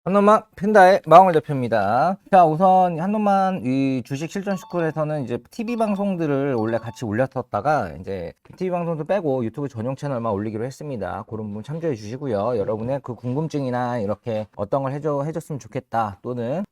한노만 펜다의 마홍을 대표입니다. 자, 우선 한노만 이 주식 실전 스쿨에서는 이제 TV 방송들을 원래 같이 올렸었다가 이제 TV 방송도 빼고 유튜브 전용 채널만 올리기로 했습니다. 그런 부분 참조해 주시고요. 여러분의 그 궁금증이나 이렇게 어떤 걸 해줬으면 좋겠다, 또는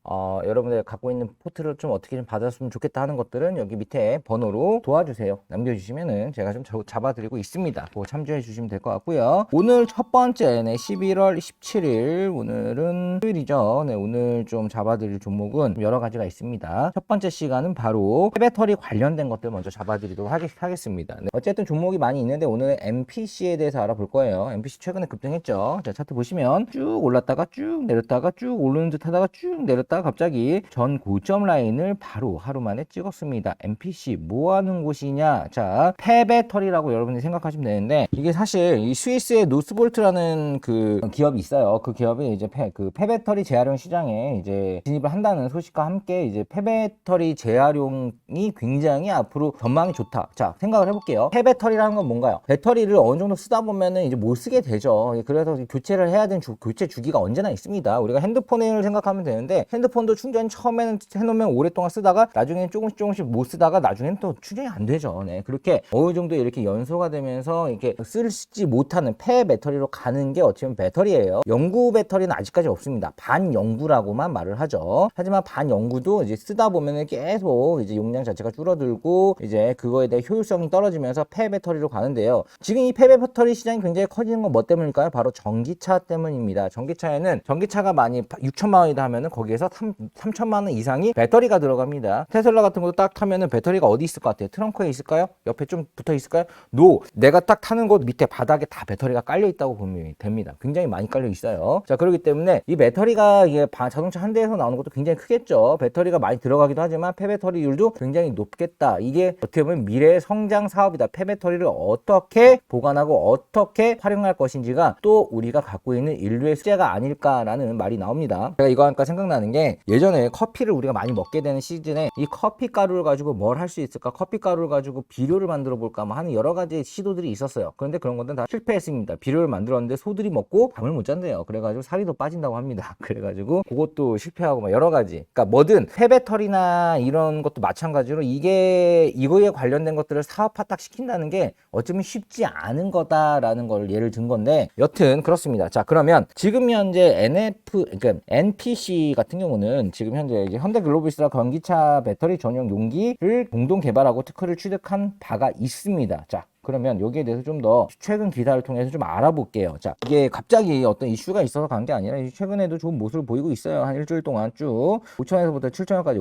여러분들 갖고 있는 포트를 좀 어떻게 좀 받았으면 좋겠다 하는 것들은 여기 밑에 번호로 도와주세요. 남겨주시면은 제가 좀 잡아드리고 있습니다. 그거 참조해 주시면 될 것 같고요. 오늘 첫 번째 11월 17일 오늘은 토요일이죠. 네, 오늘 좀 잡아드릴 종목은 여러 가지가 있습니다. 첫 번째 시간은 바로 배터리 관련된 것들 먼저 잡아드리도록 하겠습니다. 네, 어쨌든 종목이 많이 있는데 오늘 MPC에 대해서 알아볼 거예요. MPC 최근에 급등했죠. 자, 차트 보시면 쭉 올랐다가 쭉 내렸다가 쭉 오르는 듯 하다가 쭉 내렸다가 갑자기 전 고점 라인을 바로 하루 만에 찍었습니다. MPC 뭐 하는 곳이냐? 자, 폐배터리라고 여러분이 생각하시면 되는데, 이게 사실 이 스위스의 노스볼트라는 그 기업이 있어요. 그 기업이 이제 폐배터리 재활용 시장에 이제 진입을 한다는 소식과 함께 이제 폐배터리 재활용이 굉장히 앞으로 전망이 좋다. 자, 생각을 해볼게요. 폐배터리라는 건 뭔가요? 배터리를 어느 정도 쓰다 보면은 이제 못 쓰게 되죠. 그래서 교체를 해야 되는 교체 주기가 언제나 있습니다. 우리가 핸드폰을 생각하면 되는데, 핸드폰도 충전이 처음에는 해놓으면 오랫동안 쓰다가 나중에는 조금씩 못 쓰다가 나중에는 또 충전이 안 되죠. 네, 그렇게 어느 정도 이렇게 연소가 되면서 이렇게 쓰지 못하는 폐 배터리로 가는 게 어찌 보면 배터리예요. 영구 배터리는 아직까지 없습니다. 반영구라고만 말을 하죠. 하지만 반영구도 이제 쓰다 보면은 계속 이제 용량 자체가 줄어들고 이제 그거에 대해 효율성이 떨어지면서 폐 배터리로 가는데요. 지금 이 폐 배터리 시장이 굉장히 커지는 건 뭐 때문일까요? 바로 전기차 때문입니다. 전기차에는 전기차가 많이 6천만 원이다 하면은 거기에서 3천만 원 이상이 배터리가 들어갑니다. 테슬라 같은 것도 딱 타면은 배터리가 어디 있을 것 같아요? 트렁크에 있을까요? 옆에 좀 붙어 있을까요? 내가 딱 타는 곳 밑에 바닥에 다 배터리가 깔려 있다고 보면 됩니다. 굉장히 많이 깔려 있어요. 자, 그렇기 때문에 이 배터리가 이게 자동차 한 대에서 나오는 것도 굉장히 크겠죠. 배터리가 많이 들어가기도 하지만 폐배터리율도 굉장히 높겠다. 이게 어떻게 보면 미래의 성장 사업이다. 폐배터리를 어떻게 보관하고 어떻게 활용할 것인지가 또 우리가 갖고 있는 인류의 숙제가 아닐까라는 말이 나옵니다. 제가 이거 하니까 생각나는 게, 예전에 커피를 우리가 많이 먹게 되는 시즌에 이 커피 가루를 가지고 뭘 할 수 있을까? 커피 가루를 가지고 비료를 만들어 볼까? 뭐 하는 여러 가지 시도들이 있었어요. 그런데 그런 것들은 다 실패했습니다. 비료를 만들었는데 소들이 먹고 잠을 못 잔대요. 그래가지고 살이 더 빠진다고 합니다. 그래가지고 그것도 실패하고 막 여러 가지. 그러니까 뭐든 폐배터리나 이런 것도 마찬가지로 이거에 관련된 것들을 사업화딱 시킨다는 게 어쩌면 쉽지 않은 거다라는 걸 예를 든 건데, 여튼 그렇습니다. 자, 그러면 지금 현재 그러니까 NPC 같은 경우는 지금 현재 이제 현대글로비스와 전기차 배터리 전용 용기를 공동 개발하고 특허를 취득한 바가 있습니다. 자, 그러면 여기에 대해서 좀 더 최근 기사를 통해서 좀 알아볼게요. 자, 이게 갑자기 어떤 이슈가 있어서 간 게 아니라 최근에도 좋은 모습을 보이고 있어요. 한 일주일 동안 쭉 5천에서부터 7천원까지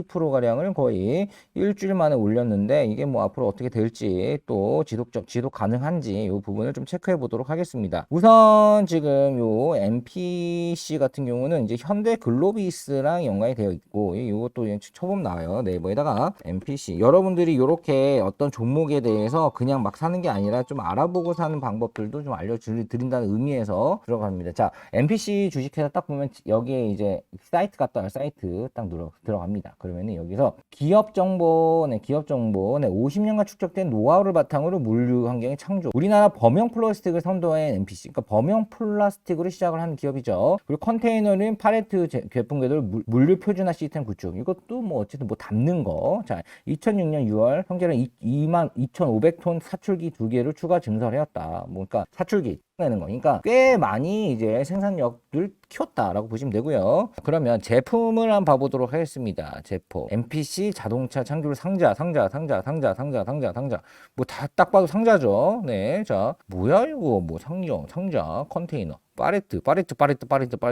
50%가량을 거의 일주일 만에 올렸는데, 이게 뭐 앞으로 어떻게 될지 또 지속 가능한지 이 부분을 좀 체크해 보도록 하겠습니다. 우선 지금 요 MPC 같은 경우는 이제 현대글로비스랑 연관이 되어 있고, 이것도 처음 나와요. 네이버에다가 MPC. 여러분들이 이렇게 어떤 종목에 대해서 그냥 막 사는 게 아니라 좀 알아보고 사는 방법들도 좀 알려드린다는 의미에서 들어갑니다. 자, MPC 주식회사 딱 보면 여기에 이제 사이트 딱 들어갑니다. 그러면은 여기서 기업 정보, 50년간 축적된 노하우를 바탕으로 물류 환경의 창조. 우리나라 범용 플라스틱을 선도한 MPC. 그러니까 범용 플라스틱으로 시작을 하는 기업이죠. 그리고 컨테이너는 팔레트 제품 궤도 물류 표준화 시스템 구축. 이것도 뭐 어쨌든 뭐 담는 거. 자, 2006년 6월 현재는 22,500톤 사출기 2개를 추가 증설하였다. 뭐 그러니까 사출기 내는 거니까 꽤 많이 이제 생산력을 키웠다라고 보시면 되고요. 그러면 제품을 한번 봐보도록 하겠습니다. 제품 MPC 자동차 창조를 상자 뭐 다 딱 봐도 상자죠. 네, 자, 뭐야 이거, 뭐 상자 컨테이너 파레트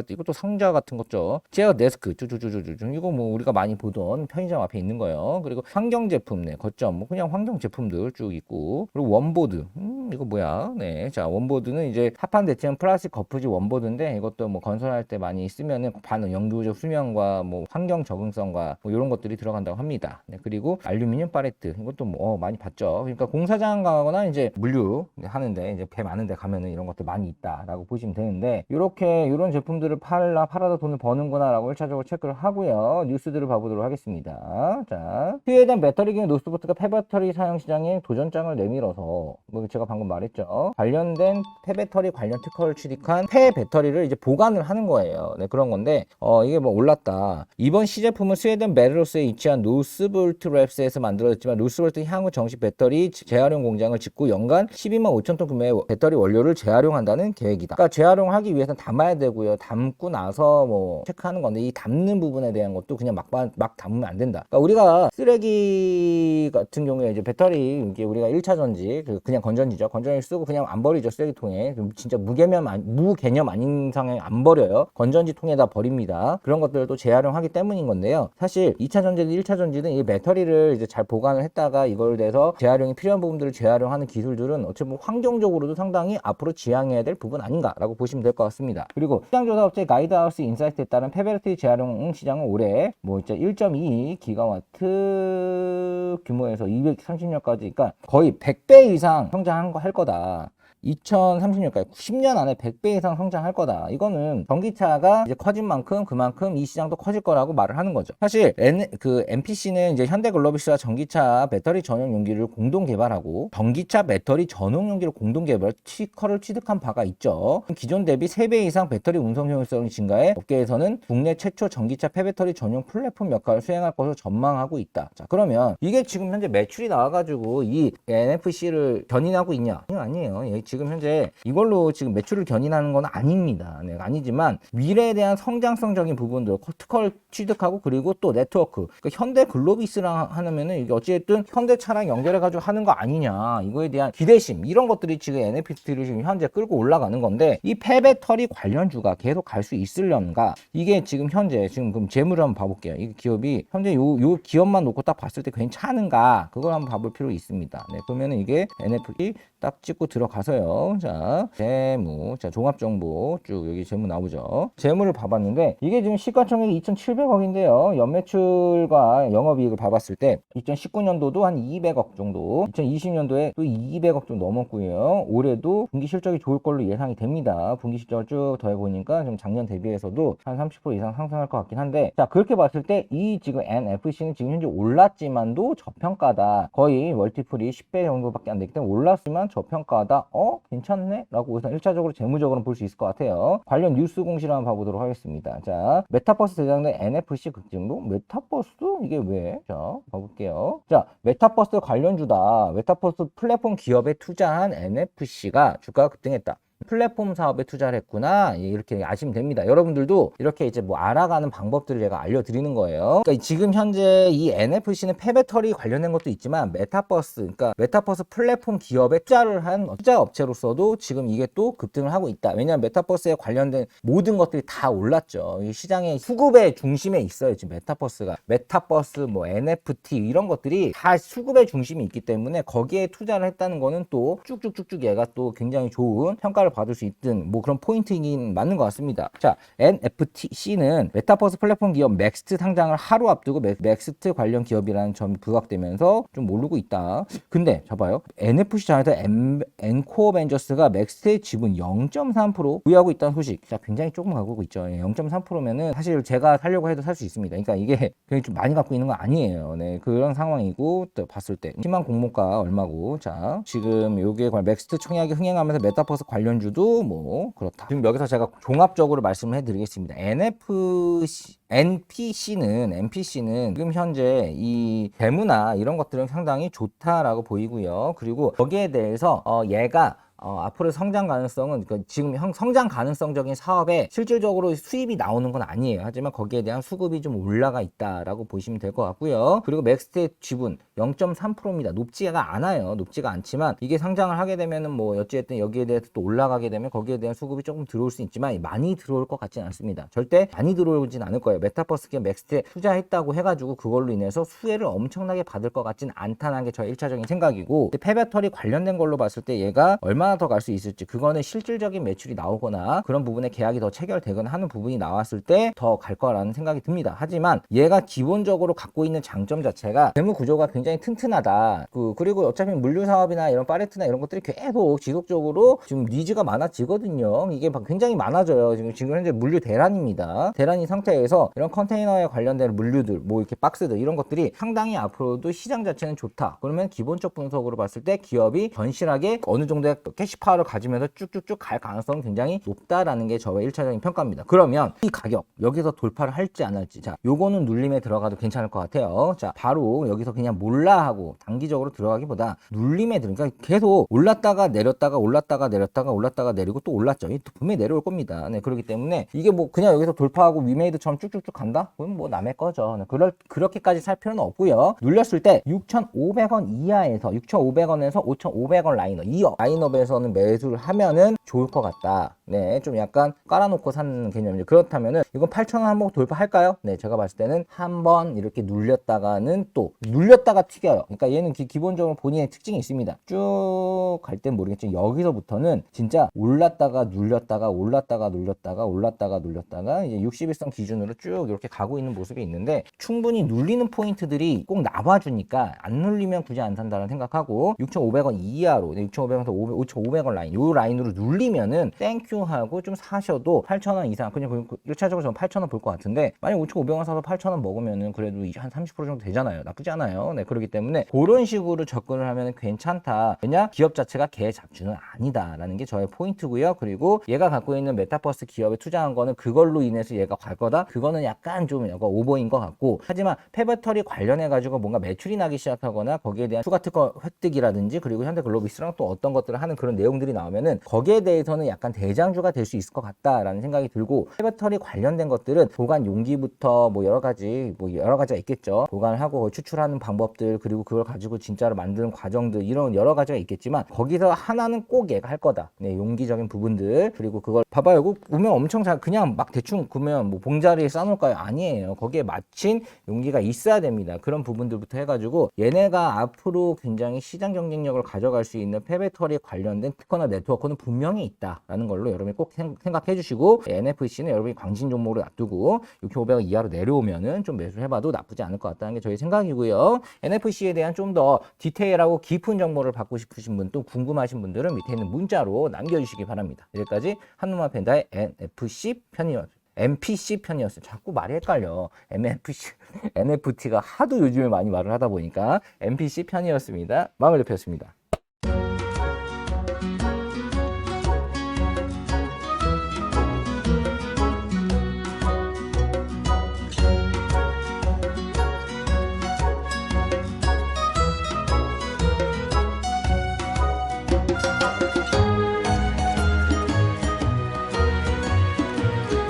이것도 상자 같은 거죠. 제어 데스크 쭈쭈쭈쭈쭈, 이거 뭐 우리가 많이 보던 편의점 앞에 있는 거예요. 그리고 환경 제품, 네, 거점 뭐 그냥 환경 제품들 쭉 있고, 그리고 원보드, 이거 뭐야? 네, 자, 원보드는 이제 합판 대체형 플라스틱 거푸집 원보드인데, 이것도 뭐 건설할 때 많이 쓰면은 반응 영구적 수명과 뭐 환경 적응성과 뭐 이런 것들이 들어간다고 합니다. 네, 그리고 알루미늄 파레트, 이것도 뭐 많이 봤죠. 그러니까 공사장 가거나 이제 물류 하는데 이제 배 많은데 가면은 이런 것들 많이 있다라고 보시면 되는데, 이렇게 이런 제품들을 팔아서 돈을 버는구나 라고 1차적으로 체크를 하고요. 뉴스들을 봐보도록 하겠습니다. 자, 스웨덴 배터리 기능 노스보트가 폐배터리 사용 시장에 도전장을 내밀어서, 뭐 제가 방금 말했죠, 관련된 폐배터리 관련 특허를 취득한 폐배터리를 이제 보관을 하는 거예요. 네, 그런 건데 이게 뭐 올랐다. 이번 시제품은 스웨덴 베르로스에 위치한 루스볼트 랩스에서 만들어졌지만 루스볼트 향후 정식 배터리 재활용 공장을 짓고 연간 12만 5천 톤 규모의 배터리 원료를 재활용한다는 계획이다. 그러니까 재활용하기 위해서는 담아야 되고요. 담고 나서 뭐 체크하는 건데 이 담는 부분에 대한 것도 그냥 막 담으면 안 된다. 그러니까 우리가 쓰레기 같은 경우에 이제 배터리 이게 우리가 1차 전지 그냥 건전지죠. 건전지 쓰고 그냥 안 버리죠. 쓰레기통에. 진짜 무개념 아닌 상황에 안 버려요. 건전지 통에다 버립니다. 그런 것들도 재활용하기 때문인 건데요. 사실 2차 전지든 1차 전지든 이 배터리를 이제 잘 보관을 했다가 이걸 대해서 재활용이 필요한 부분들을 재활용하는 기술들은 어찌 보면 환경적으로도 상당히 앞으로 지향해야 될 부분 아닌가라고 보시면 될 것 같습니다. 그리고 시장조사업체 가이드하우스 인사이트에 따른 폐배터리 재활용 시장은 올해 뭐 이제 1.2 기가와트 규모에서 230년까지 그러니까 거의 100배 이상 성장할 거다. 2030년까지 10년 안에 100배 이상 성장할 거다. 이거는 전기차가 이제 커진 만큼 그만큼 이 시장도 커질 거라고 말을 하는 거죠. 사실 MPC는 이제 현대글로비스와 전기차 배터리 전용 용기를 공동 개발하고 전기차 배터리 전용 용기를 공동 개발 특허를 취득한 바가 있죠. 기존 대비 3배 이상 배터리 운송 효율성이 증가해 업계에서는 국내 최초 전기차 폐배터리 전용 플랫폼 역할을 수행할 것으로 전망하고 있다. 자, 그러면 이게 지금 현재 매출이 나와가지고 이 NFC를 견인하고 있냐? 아니에요. 지금 현재 이걸로 지금 매출을 견인하는 건 아닙니다. 네, 아니지만 미래에 대한 성장성적인 부분들 특허를 취득하고 그리고 또 네트워크 그러니까 현대 글로비스랑 하면은 이게 어찌됐든 현대차랑 연결해가지고 하는 거 아니냐 이거에 대한 기대심 이런 것들이 지금 NFT를 지금 현재 끌고 올라가는 건데 이 폐배터리 관련주가 계속 갈 수 있으려는가 이게 지금 현재 지금 그럼 재물을 한번 봐볼게요. 이 기업이 현재 요 기업만 놓고 딱 봤을 때 괜찮은가 그걸 한번 봐볼 필요 있습니다. 네, 그러면은 이게 NFT 딱 찍고 들어가서요. 자, 재무. 자, 종합정보. 쭉 여기 재무 나오죠. 재무를 봐봤는데, 이게 지금 시가총액이 2,700억인데요. 연매출과 영업이익을 봐봤을 때, 2019년도도 한 200억 정도, 2020년도에 또 200억 정도 넘었고요. 올해도 분기 실적이 좋을 걸로 예상이 됩니다. 분기 실적을 쭉 더해보니까 좀 작년 대비해서도 한 30% 이상 상승할 것 같긴 한데, 자, 그렇게 봤을 때, 이 지금 NFC는 지금 현재 올랐지만도 저평가다. 거의 멀티플이 10배 정도밖에 안 되기 때문에 올랐지만 저평가다. 괜찮네? 라고 우선 1차적으로 재무적으로 볼 수 있을 것 같아요. 관련 뉴스 공시를 한번 봐보도록 하겠습니다. 자, 메타버스 대장된 NFC 급등도? 메타버스? 이게 왜? 자, 봐볼게요. 자, 메타버스 관련주다. 메타버스 플랫폼 기업에 투자한 NFC가 주가가 급등했다. 플랫폼 사업에 투자를 했구나 이렇게 아시면 됩니다. 여러분들도 이렇게 이제 뭐 알아가는 방법들을 제가 알려드리는 거예요. 그러니까 지금 현재 이 NFC는 폐배터리 관련된 것도 있지만 메타버스 그러니까 메타버스 플랫폼 기업에 투자를 한 투자 업체로서도 지금 이게 또 급등을 하고 있다. 왜냐하면 메타버스에 관련된 모든 것들이 다 올랐죠. 이 시장의 수급의 중심에 있어요. 지금 메타버스 뭐 NFT 이런 것들이 다 수급의 중심이 있기 때문에 거기에 투자를 했다는 거는 또 쭉쭉쭉쭉 얘가 또 굉장히 좋은 평가를 받을 수 있든 뭐 그런 포인트이긴 맞는 것 같습니다. 자, NFTC는 메타버스 플랫폼 기업 맥스트 상장을 하루 앞두고 맥스트 관련 기업이라는 점이 부각되면서 좀 오르고 있다. 근데 봐봐요. NFC 장에서 엔코어 벤저스가 맥스트의 지분 0.3% 보유하고 있다는 소식. 자, 굉장히 조금 갖고 있죠. 0.3%면은 사실 제가 살려고 해도 살 수 있습니다. 그러니까 이게 굉장히 좀 많이 갖고 있는 건 아니에요. 네, 그런 상황이고 또 봤을 때 희망 공모가 얼마고 자, 지금 요게 맥스트 청약이 흥행하면서 메타버스 관련 주도 뭐 그렇다. 지금 여기서 제가 종합적으로 말씀을 해드리겠습니다. NPC는 지금 현재 이 재무나 이런 것들은 상당히 좋다라고 보이고요. 그리고 거기에 대해서 얘가 앞으로 성장 가능성은 지금 성장 가능성적인 사업에 실질적으로 수입이 나오는 건 아니에요. 하지만 거기에 대한 수급이 좀 올라가 있다라고 보시면 될 것 같고요. 그리고 맥스트의 지분 0.3%입니다. 높지가 않아요. 높지가 않지만 이게 상장을 하게 되면은 뭐 어찌됐든 여기에 대해서 또 올라가게 되면 거기에 대한 수급이 조금 들어올 수 있지만 많이 들어올 것 같지는 않습니다. 절대 많이 들어오진 않을 거예요. 메타버스 기업 맥스트에 투자했다고 해가지고 그걸로 인해서 수혜를 엄청나게 받을 것 같진 않다는 게 저의 1차적인 생각이고 폐배터리 관련된 걸로 봤을 때 얘가 얼마나 더 갈 수 있을지 그거는 실질적인 매출이 나오거나 그런 부분에 계약이 더 체결되거나 하는 부분이 나왔을 때 더 갈 거라는 생각이 듭니다. 하지만 얘가 기본적으로 갖고 있는 장점 자체가 재무 구조가 굉장히 튼튼하다. 그리고 어차피 물류 사업이나 이런 팔레트나 이런 것들이 계속 지속적으로 지금 니즈가 많아지거든요. 이게 굉장히 많아져요. 지금 현재 물류 대란입니다. 대란인 상태에서 이런 컨테이너에 관련된 물류들 뭐 이렇게 박스들 이런 것들이 상당히 앞으로도 시장 자체는 좋다. 그러면 기본적 분석으로 봤을 때 기업이 건실하게 어느 정도의 캐시 파워를 가지면서 쭉쭉쭉 갈 가능성은 굉장히 높다라는 게 저의 1차적인 평가입니다. 그러면 이 가격 여기서 돌파를 할지 안 할지, 자 요거는 눌림에 들어가도 괜찮을 것 같아요. 자 바로 여기서 그냥 몰라 하고 단기적으로 들어가기보다 눌림에 들으니까 계속 올랐다가 내렸다가 올랐다가 내렸다가 올랐다가 내리고 또 올랐죠. 분명히 내려올 겁니다. 네, 그렇기 때문에 이게 뭐 그냥 여기서 돌파하고 위메이드처럼 쭉쭉쭉 간다? 그건 뭐 남의 거죠. 네, 그렇게까지 살 필요는 없고요. 눌렸을 때 6,500원 이하에서 6,500원에서 5,500원 라인업, 이 라인업에서는 매수를 하면은 좋을 것 같다. 네, 좀 약간 깔아놓고 사는 개념이죠. 그렇다면은 이건 8,000원 한번 돌파할까요? 네, 제가 봤을 때는 한번 이렇게 눌렸다가는 또 눌렸다가 튀겨요. 그러니까 얘는 기본적으로 본인의 특징이 있습니다. 쭉 갈 땐 모르겠지만 여기서부터는 진짜 올랐다가 눌렸다가 올랐다가 눌렸다가 올랐다가 눌렸다가 이제 61선 기준으로 쭉 이렇게 가고 있는 모습이 있는데, 충분히 눌리는 포인트들이 꼭 나와주니까 안 눌리면 굳이 안 산다는 생각하고 6,500원 이하로 6,500원에서 5,500원 라인, 요 라인으로 눌리면은 땡큐 하고 좀 사셔도 8,000원 이상, 그냥 1차적으로 저는 8,000원 볼 것 같은데, 만약 5,500원 사서 8,000원 먹으면은 그래도 한 30% 정도 되잖아요. 나쁘지 않아요. 네, 그렇기 때문에 그런 식으로 접근을 하면 괜찮다. 왜냐? 기업 자체가 개 잡주는 아니다라는 게 저의 포인트고요. 그리고 얘가 갖고 있는 메타버스 기업에 투자한 거는 그걸로 인해서 얘가 갈 거다. 그거는 약간 좀 약간 오버인 것 같고, 하지만 폐배터리 관련해 가지고 뭔가 매출이 나기 시작하거나 거기에 대한 추가 특허 획득이라든지, 그리고 현대글로비스랑 또 어떤 것들을 하는 그런 내용들이 나오면은 거기에 대해서는 약간 대장주가 될 수 있을 것 같다라는 생각이 들고, 폐배터리 관련된 것들은 보관 용기부터 뭐 여러 가지가 있겠죠. 보관을 하고 추출하는 방법들, 그리고 그걸 가지고 진짜로 만드는 과정들, 이런 여러 가지가 있겠지만 거기서 하나는 꼭 얘가 할 거다. 네, 용기적인 부분들. 그리고 그걸 봐봐요. 보면 엄청 잘 그냥 막 대충 보면 뭐 봉자리에 싸놓을까요? 아니에요. 거기에 맞춘 용기가 있어야 됩니다. 그런 부분들부터 해가지고 얘네가 앞으로 굉장히 시장 경쟁력을 가져갈 수 있는 폐배터리 관련된 특허나 네트워크는 분명히 있다라는 걸로 여러분이 꼭 생각해 주시고, NFC는 여러분이 광신 종목으로 놔두고 6,500원 이하로 내려오면은 좀 매수해봐도 나쁘지 않을 것 같다는 게 저희 생각이고요. NFC에 대한 좀 더 디테일하고 깊은 정보를 받고 싶으신 분, 또 궁금하신 분들은 밑에 있는 문자로 남겨주시기 바랍니다. 여기까지 한누마 펜다의 NFC 편이었습니다. MPC 편이었어요. 자꾸 말이 헷갈려. MFC, NFT가 하도 요즘에 많이 말을 하다 보니까 MPC 편이었습니다. 마음을 좁혔습니다.